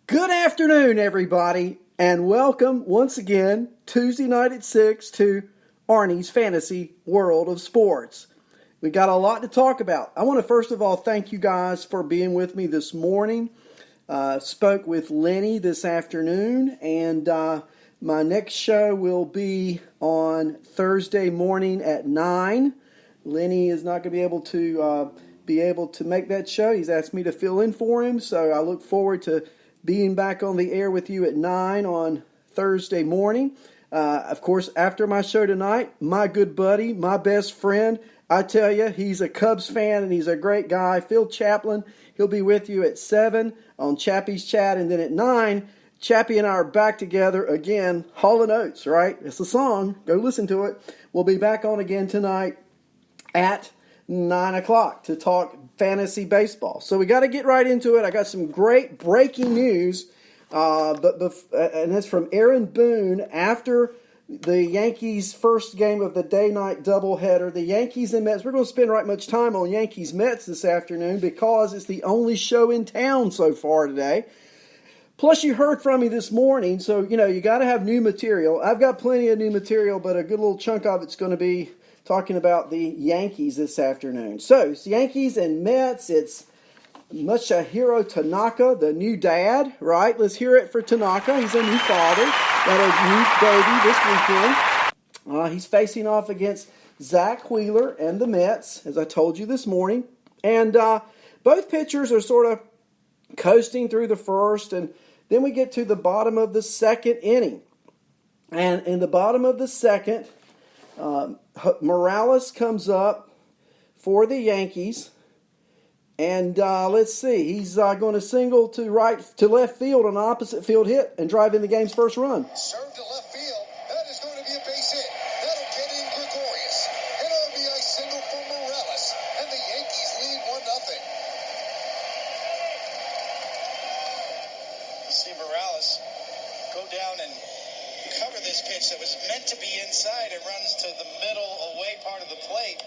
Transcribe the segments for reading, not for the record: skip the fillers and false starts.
Good afternoon, everybody, and welcome once again, Tuesday night at 6 to Arnie's Fantasy World of Sports. We got a lot to talk about. I want to first of all thank you guys for being with me this morning. Spoke with Lenny this afternoon, and my next show will be on Thursday morning at 9. Lenny is not going to be able to make that show. He's asked me to fill in for him, so I look forward to being back on the air with you at 9 on Thursday morning. Of course, after my show tonight, my good buddy, my best friend, I tell you, he's a Cubs fan and he's a great guy, Phil Chaplin. He'll be with you at 7 on Chappie's Chat, and then at 9, Chappie and I are back together again, Hall & Oates, right? It's a song. Go listen to it. We'll be back on again tonight at 9 o'clock to talk fantasy baseball. So we got to get right into it. I got some great breaking news, and that's from Aaron Boone after the Yankees' first game of the day-night doubleheader. The Yankees and Mets. We're going to spend right much time on Yankees-Mets this afternoon because it's the only show in town so far today. Plus, you heard from me this morning, so, you got to have new material. I've got plenty of new material, but a good little chunk of it's going to be talking about the Yankees this afternoon. So, it's Yankees and Mets. It's Masahiro Tanaka, the new dad, right? Let's hear it for Tanaka. He's a new father. Got a new baby this weekend. He's facing off against Zach Wheeler and the Mets, as I told you this morning. And both pitchers are sort of coasting through the first, and then we get to the bottom of the second inning. And in the bottom of the second, Morales comes up for the Yankees, and let's see, he's going to single to left field on an opposite field hit and drive in the game's first run. Served to left field. That is going to be a base hit. That'll get in Gregorius. An RBI single for Morales, and the Yankees lead 1-0. You see Morales go down and cover this pitch that was meant to be inside. It runs to the middle away part of the plate.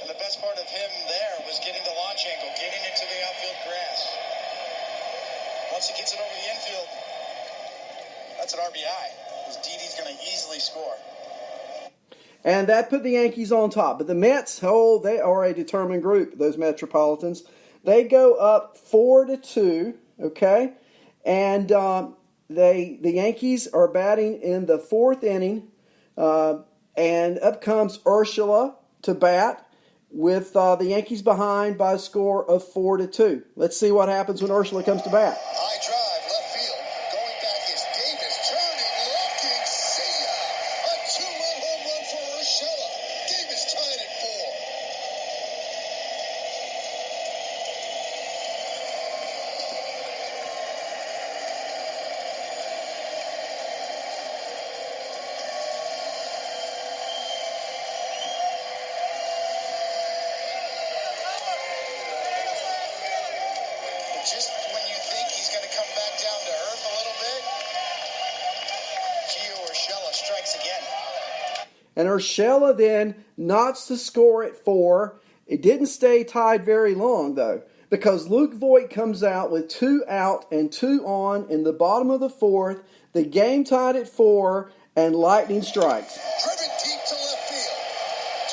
And the best part of him there was getting the launch angle, getting it to the outfield grass. Once he gets it over the infield, that's an RBI. Because Didi's going to easily score. And that put the Yankees on top. But the Mets, they are a determined group, those Metropolitans. They go up 4-2, okay? And the Yankees are batting in the fourth inning. And up comes Ursula to bat, with the Yankees behind by a score of 4-2. Let's see what happens when Ursula comes to bat. High drive, left field. Going back is Davis, turning, looking, see ya! A two-run home run for Ursula. Davis tied at 4. Just when you think he's going to come back down to earth a little bit, Gio Urias strikes again. And Urshela then knots the score at 4. It didn't stay tied very long, though, because Luke Voit comes out with 2 out and 2 on in the bottom of the fourth. The game tied at 4, and lightning strikes. Driven deep to left field.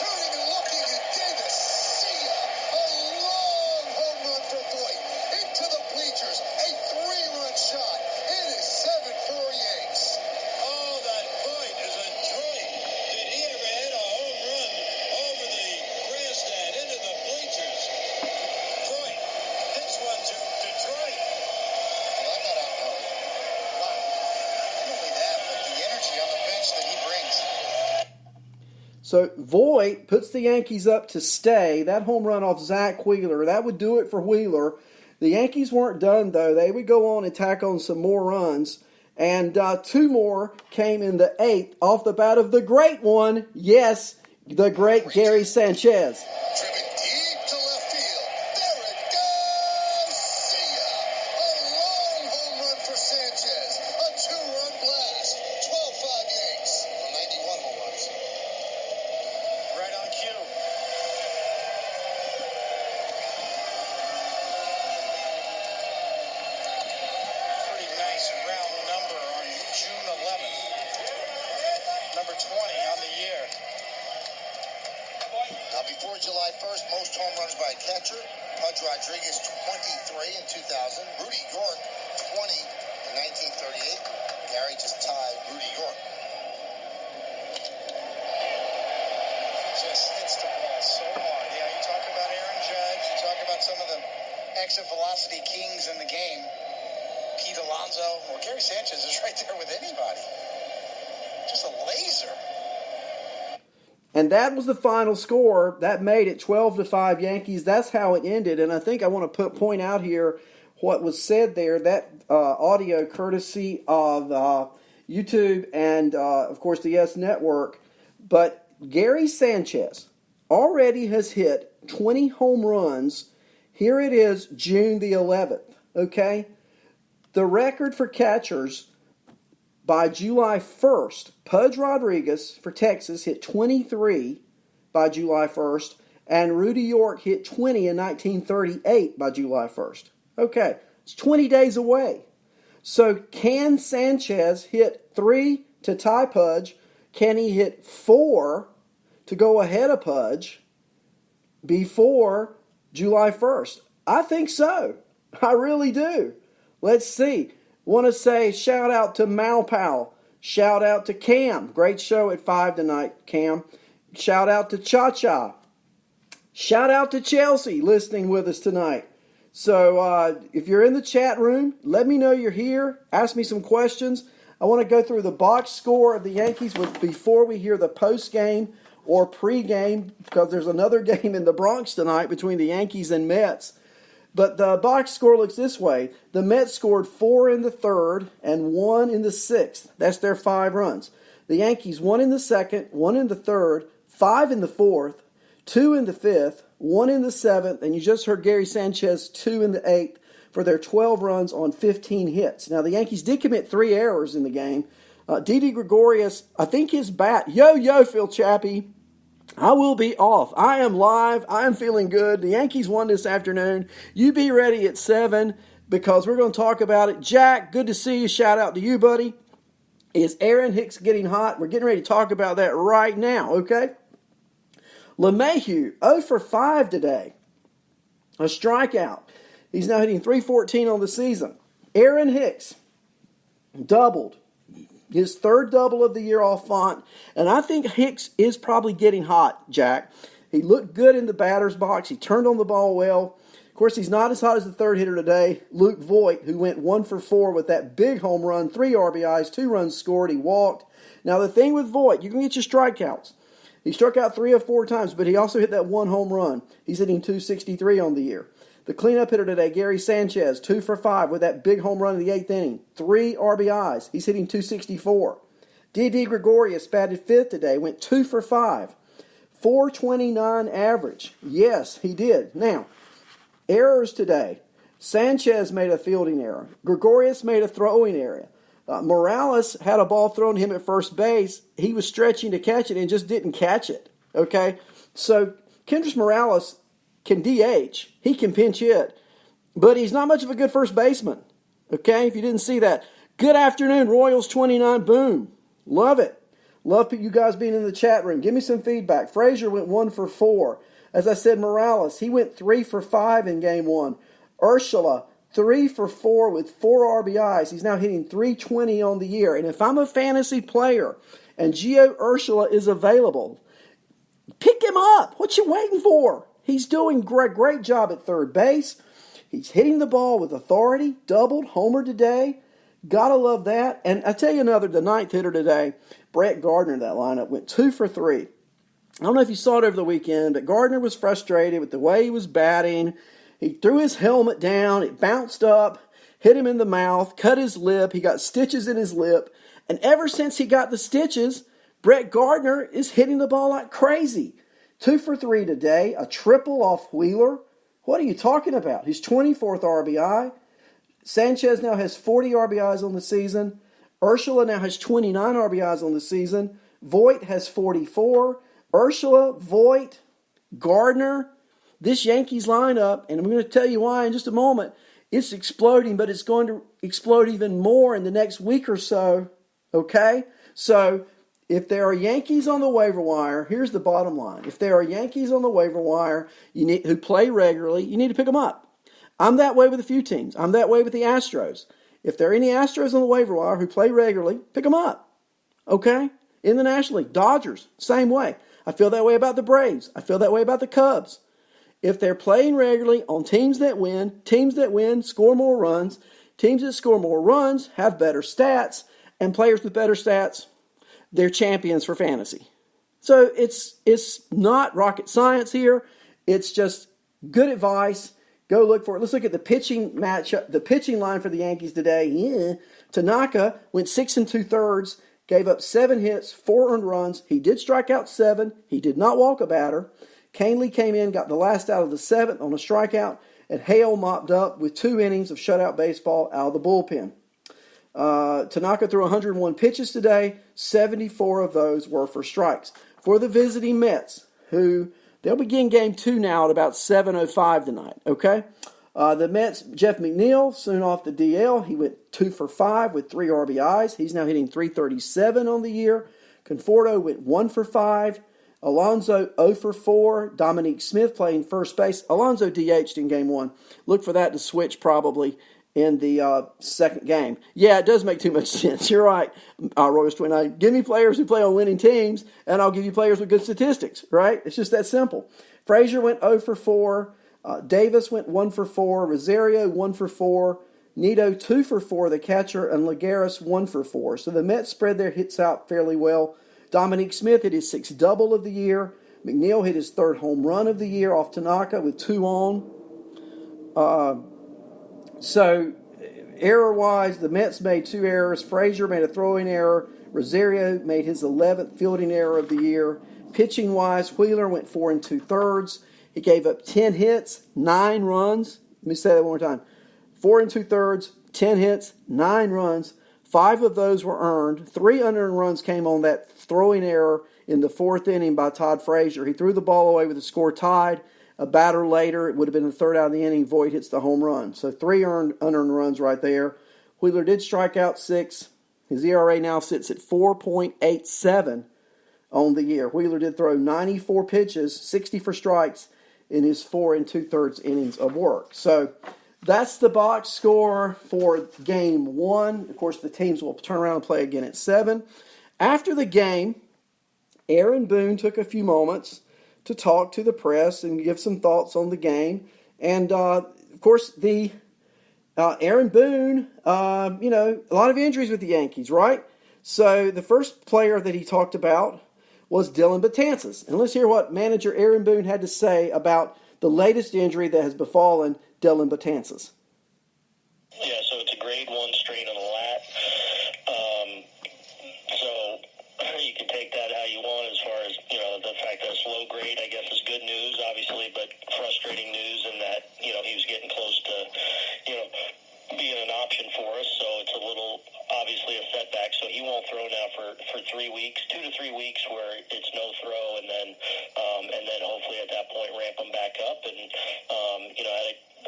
Turning and looking at Davis. See ya! A long home run for Voit. Into the bleachers. A 3-run shot. It is 7-4 Yanks. Oh, that Voit is a joy. Did he ever hit a home run over the grandstand into the bleachers? Voit, this one to Detroit. Well, I got out of wow. Not only that, but the energy on the bench that he brings. So Voit puts the Yankees up to stay. That home run off Zach Wheeler, that would do it for Wheeler. The Yankees weren't done, though. They would go on and tack on some more runs. And 2 more came in the 8th off the bat of the great one. Yes, the great Gary Sanchez. Driven deep to left field. There it goes. See ya. A long home run for Sanchez. A 2-run blast. 12-5 Yanks. 91 home runs. Right on cue. most home runs by a catcher. Pudge Rodriguez, 23 in 2000. Rudy York, 20 in 1938. Gary just tied Rudy York. Just hits the ball so hard. Yeah, you talk about Aaron Judge. You talk about some of the exit velocity kings in the game. Pete Alonso. Well, Gary Sanchez is right there with anybody. Just a laser. And that was the final score. That made it 12-5 Yankees. That's how it ended. And I think I want to point out here what was said there. That audio courtesy of YouTube and, of course, the YES Network. But Gary Sanchez already has hit 20 home runs. Here it is, June the 11th. Okay? The record for catchers by July 1st, Pudge Rodriguez for Texas hit 23 by July 1st, and Rudy York hit 20 in 1938 by July 1st. Okay, it's 20 days away. So can Sanchez hit 3 to tie Pudge? Can he hit 4 to go ahead of Pudge before July 1st? I think so. I really do. Let's see. Want to say shout out to Malpal. Shout out to Cam. Great show at 5 tonight, Cam. Shout out to Cha-Cha. Shout out to Chelsea listening with us tonight. So if you're in the chat room, let me know you're here. Ask me some questions. I want to go through the box score of the Yankees before we hear the post-game or pre-game, because there's another game in the Bronx tonight between the Yankees and Mets. But the box score looks this way. The Mets scored 4 in the third and 1 in the sixth. That's their 5 runs. The Yankees 1 in the second, 1 in the third, 5 in the fourth, 2 in the fifth, 1 in the seventh, and you just heard Gary Sanchez 2 in the eighth for their 12 runs on 15 hits. Now the Yankees did commit 3 errors in the game. Didi Gregorius, I think his bat, yo, Phil Chappie, I will be off. I am live. I am feeling good. The Yankees won this afternoon. You be ready at 7 because we're going to talk about it. Jack, good to see you. Shout out to you, buddy. Is Aaron Hicks getting hot? We're getting ready to talk about that right now, okay? LeMahieu, 0 for 5 today. A strikeout. He's now hitting .314 on the season. Aaron Hicks doubled. His third double of the year off Font. And I think Hicks is probably getting hot, Jack. He looked good in the batter's box. He turned on the ball well. Of course, he's not as hot as the third hitter today, Luke Voit, who went 1 for 4 with that big home run, 3 RBIs, 2 runs scored. He walked. Now, the thing with Voit, you can get your strikeouts. He struck out 3 or 4 times, but he also hit that 1 home run. He's hitting .263 on the year. The cleanup hitter today, Gary Sanchez, 2 for 5 with that big home run in the 8th inning. 3 RBIs. He's hitting .264. Didi Gregorius batted 5th today, went 2 for 5. .429 average. Yes, he did. Now, errors today. Sanchez made a fielding error. Gregorius made a throwing error. Morales had a ball thrown to him at first base. He was stretching to catch it and just didn't catch it. Okay? So, Kendrys Morales can DH. He can pinch hit. But he's not much of a good first baseman. Okay? If you didn't see that. Good afternoon, Royals 29. Boom. Love it. Love you guys being in the chat room. Give me some feedback. Frazier went 1 for 4. As I said, Morales, he went 3 for 5 in game 1. Urshela, 3 for 4 with 4 RBIs. He's now hitting .320 on the year. And if I'm a fantasy player and Gio Urshela is available, pick him up. What you waiting for? He's doing great job at third base. He's hitting the ball with authority. Doubled, homer today. Gotta love that. And I tell you another, the 9th hitter today, Brett Gardner in that lineup, went 2 for 3. I don't know if you saw it over the weekend, but Gardner was frustrated with the way he was batting. He threw his helmet down. It bounced up, hit him in the mouth, cut his lip. He got stitches in his lip. And ever since he got the stitches, Brett Gardner is hitting the ball like crazy. 2 for 3 today, a triple off Wheeler. What are you talking about? His 24th RBI. Sanchez now has 40 RBIs on the season. Urshela now has 29 RBIs on the season. Voit has 44. Urshela, Voit, Gardner. This Yankees lineup, and I'm going to tell you why in just a moment, it's exploding, but it's going to explode even more in the next week or so. Okay? So if there are Yankees on the waiver wire, here's the bottom line. If there are Yankees on the waiver wire who play regularly, you need to pick them up. I'm that way with a few teams. I'm that way with the Astros. If there are any Astros on the waiver wire who play regularly, pick them up. Okay? In the National League, Dodgers, same way. I feel that way about the Braves. I feel that way about the Cubs. If they're playing regularly on teams that win score more runs. Teams that score more runs have better stats, and players with better stats, they're champions for fantasy. So it's not rocket science here. It's just good advice. Go look for it. Let's look at the pitching matchup, the pitching line for the Yankees today. Yeah. Tanaka went 6 2/3, gave up 7 hits, 4 earned runs. He did strike out 7. He did not walk a batter. Canely came in, got the last out of the 7th on a strikeout, and Hale mopped up with 2 innings of shutout baseball out of the bullpen. Tanaka threw 101 pitches today. 74 of those were for strikes. For the visiting Mets, who they'll begin game 2 now at about 7:05 tonight, okay? The Mets, Jeff McNeil, soon off the DL. He went 2 for 5 with 3 RBIs. He's now hitting .337 on the year. Conforto went 1 for 5. Alonso 0 for 4. Dominique Smith playing first base. Alonso DH'd in game 1. Look for that to switch probably in the second game. Yeah, it does make too much sense. You're right, Royals 29. Give me players who play on winning teams, and I'll give you players with good statistics, right? It's just that simple. Frazier went 0 for 4. Davis went 1 for 4. Rosario 1 for 4. Nito 2 for 4, the catcher, and Lagares 1 for 4. So the Mets spread their hits out fairly well. Dominique Smith hit his 6th double of the year. McNeil hit his 3rd home run of the year off Tanaka with 2 on. So, error-wise, the Mets made 2 errors. Frazier made a throwing error. Rosario made his 11th fielding error of the year. Pitching-wise, Wheeler went 4 2/3. He gave up 10 hits, 9 runs. Let me say that one more time. 4 2/3, 10 hits, 9 runs. 5 of those were earned. 3 unearned runs came on that throwing error in the 4th inning by Todd Frazier. He threw the ball away with the score tied. A batter later, it would have been the 3rd out of the inning, Voit hits the home run. So 3 unearned runs right there. Wheeler did strike out 6. His ERA now sits at 4.87 on the year. Wheeler did throw 94 pitches, 60 for strikes in his 4 2/3 innings of work. So that's the box score for game 1. Of course, the teams will turn around and play again at 7. After the game, Aaron Boone took a few moments to talk to the press and give some thoughts on the game. And, of course, the Aaron Boone, a lot of injuries with the Yankees, right? So the first player that he talked about was Dellin Betances. And let's hear what manager Aaron Boone had to say about the latest injury that has befallen Dellin Betances. Yeah, so it's a grade 1 strain on the lat. So you can take that how you want as far as, the fact that it's low grade, I guess, is good news, obviously, but frustrating news in that, he was getting close to, being an option for us. So it's a little, obviously, a setback. So he won't throw now for 3 weeks, 2 to 3 weeks where it's no throw, and then hopefully at that point ramp him back up. And,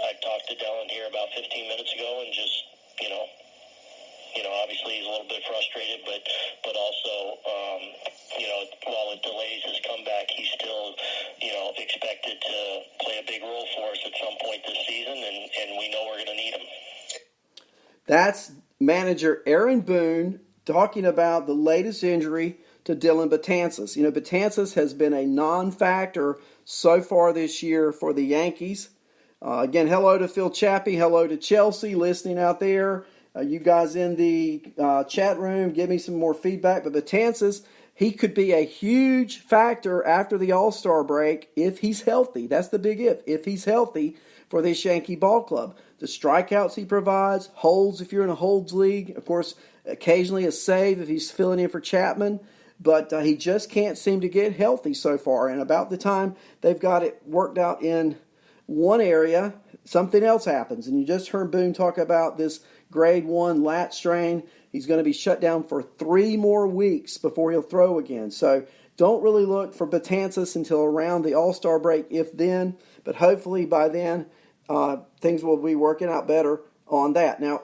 I talked to Dellin here about 15 minutes ago and just, obviously he's a little bit frustrated, but also, while it delays his comeback, he's still, expected to play a big role for us at some point this season, and we know we're going to need him. That's manager Aaron Boone talking about the latest injury to Dellin Betances. Betances has been a non-factor so far this year for the Yankees. Again, hello to Phil Chappie. Hello to Chelsea listening out there. You guys in the chat room, give me some more feedback. But Betances, he could be a huge factor after the All-Star break if he's healthy. That's the big if he's healthy for this Yankee ball club. The strikeouts he provides, holds if you're in a holds league. Of course, occasionally a save if he's filling in for Chapman. But he just can't seem to get healthy so far. And about the time they've got it worked out in one area, something else happens. And you just heard Boone talk about this grade 1 lat strain. He's going to be shut down for 3 more weeks before he'll throw again. So don't really look for Betances until around the All-Star break, if then. But hopefully by then, things will be working out better on that. Now,